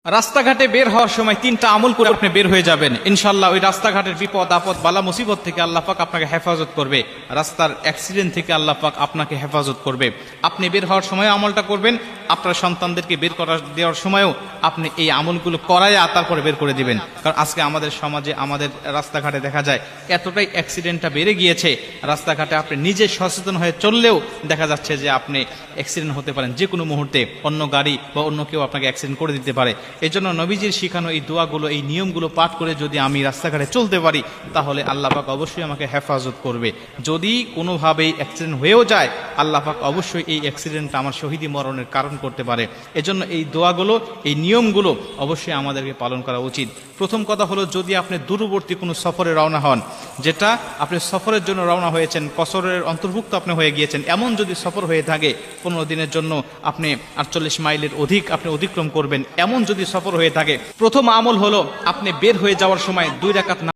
রাস্তাঘাটে বের হওয়ার সময় তিনটা আমল করে আপনি বের হয়ে যাবেন, ইনশাআল্লাহ ওই রাস্তাঘাটের বিপদ আপদ বালা মুসিবত থেকে আল্লাহ পাক আপনাকে হেফাজত করবে, রাস্তার অ্যাক্সিডেন্ট থেকে আল্লাহ পাক আপনাকে হেফাজত করবে। আপনি বের হওয়ার সময় আমলটা করবেন, আপনার সন্তানদেরকে বের করা দেওয়ার সময়ও আপনি এই আমলগুলো করাইয়া তারপরে বের করে দিবেন। কারণ আজকে আমাদের সমাজে আমাদের রাস্তাঘাটে দেখা যায় এতটাই অ্যাক্সিডেন্টটা বেড়ে গিয়েছে, রাস্তাঘাটে আপনি নিজে সচেতন হয়ে চললেও দেখা যাচ্ছে যে আপনি অ্যাক্সিডেন্ট হতে পারেন যে কোনো মুহূর্তে, অন্য গাড়ি বা অন্য কেউ আপনাকে অ্যাক্সিডেন্ট করে দিতে পারে। এই জন্য নবীজির শিখানো এই দোয়াগুলো, এই নিয়মগুলো পাঠ করে যদি আমি রাস্তাঘাটে চলতে পারি তাহলে আল্লাহ পাক অবশ্যই আমাকে হেফাজত করবে। যদি কোনোভাবেই অ্যাক্সিডেন্ট হয়েও যায় আল্লাহ পাক অবশ্যই এই অ্যাক্সিডেন্টটা আমার শহীদি মরণের কারণ করতে পারে। এজন্য এই দোয়াগুলো, এই নিয়মগুলো অবশ্যই আমাদেরকে পালন করা উচিত। প্রথম কথা হলো, যদি আপনি দূরবর্তী কোনো সফরে রওনা হন, যেটা আপনি সফরের জন্য রওনা হয়েছেন, কসরের অন্তর্ভুক্ত আপনি হয়ে গিয়েছেন, এমন যদি সফর হয়ে থাকে 15 দিনের জন্য আপনি 48 মাইলের অধিক আপনি অতিক্রম করবেন, এমন যদি সফর হয়ে থাকে, প্রথম আমল হলো আপনি বের হয়ে যাওয়ার সময় 2 রাকাত